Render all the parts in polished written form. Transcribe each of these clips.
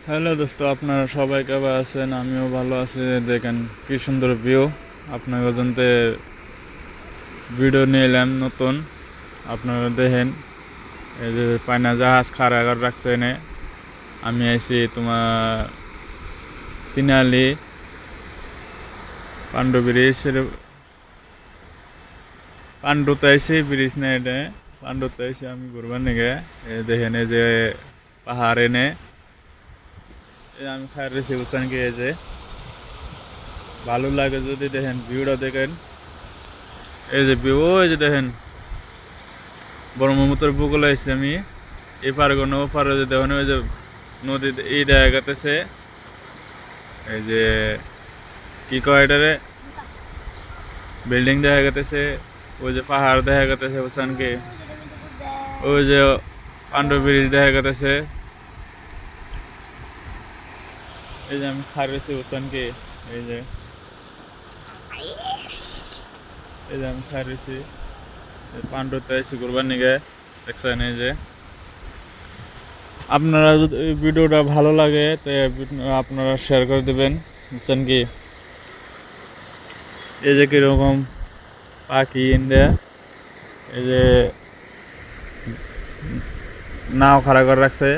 Hello দোস্ত, আপনারা সবাই কেমন আছেন? আমিও ভালো আছি। দেখেন কি সুন্দর ভিউ। আপনাদের জন্য ভিডিও নিয়ে এলাম নতুন। আপনারা দেখেন, এই যে পায়না জাহাজ খাড়া করে রাখছে এনে। আমি আইছি তোমার তিনালি পাণ্ডু ব্রিজ, পাণ্ডুতে আইসি ব্রিজ না এটা। পাণ্ডুতে আইসি আমি ঘুরবার নিগে। এই দেখেন, এই যে পাহাড় এনে আমি খাই রয়েছি বুঝছেন কি। এই যে ভালো লাগে যদি দেখেন ভিউটা দেখেন। এই যে ভিউ, ওই যে দেখেন ব্রহ্মপুত্রের বুকলে আসছি আমি। এপার কোনো ওপারে যে দেখেন, ওই যে নদী এই দেখা গেতেছে। এই যে কি কয় এটারে, বিল্ডিং দেখা গেতেছে। ওই যে পাহাড় দেখা গেতেছে বুঝছেন কি। ওই যে পাণ্ডু ব্রিজ দেখা গেতেছে। এই যে আমি খারেছি বুঝছেন কি। এই যে এই যে আমি খারেছি পাণ্ডুতে এসে ঘুরবার নিগে দেখছেন। এই যে আপনারা যদি এই ভিডিওটা ভালো লাগে তো আপনারা শেয়ার করে দেবেন বুঝছেন কি। এই যে কিরকম পাখি ইন্ডিয়া, এই যে নাও খাড়া করে রাখছে,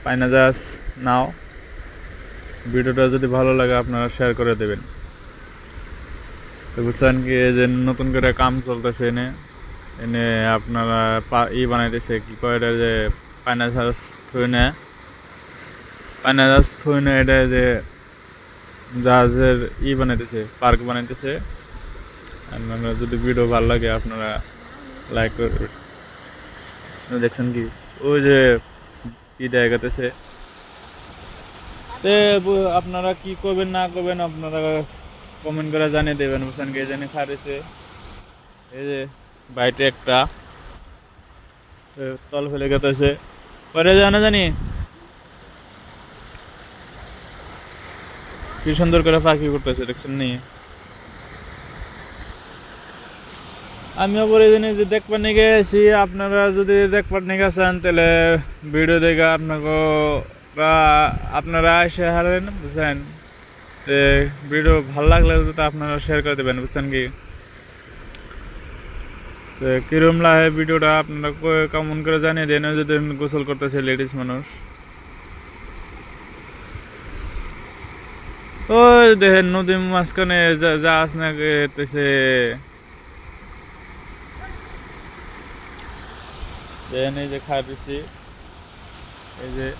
পায়না জাহাজ নাও। ভিডিওটা যদি ভালো লাগে আপনারা শেয়ার করে দেবেন। তো বুঝছেন কি, এই যে নতুন করে কাম চলতেছে এনে। এনে আপনারা বানাইতেছে কি কয় এটা, যে পায়না জাহাজ থুই না, পায়না জাহাজ থুই না, এটা যে জাহাজের বানাইতেছে, পার্ক বানাইতেছে। আপনারা যদি ভিডিও ভালো লাগে আপনারা লাইক করবেন। দেখছেন কি, ওই যে দেখা গেতেছে। আপনারা কি করবেন না করবেন আপনারা কমেন্ট করে জানিয়ে দেবেন বুঝছেন কি। জানি খারেছে এই যে বাইটে একটা তল ফেলে গেতেছে, পরে জানা জানি কি সুন্দর করে পাখি করতেছে দেখছেন নি। আমিও বলে জানি যে দেখবার নিগে আছি। আপনারা যদি দেখবার নিগে চান তাহলে ভিডিও দেখে আপনারা এসে হারেন বুঝছেন। তো ভিডিও ভালো লাগলে তো আপনারা শেয়ার করে দেবেন বুঝছেন কি। তো কিরম লাগে ভিডিওটা আপনারা কেমন করে জানিয়ে দেন। যদি গোসল করতেছে লেডিস মানুষ, ওই দেখেন নদীর মাঝখানে জাহাজ না গেতেছে। দেখেন এই যে খাই দিচ্ছি, এই যে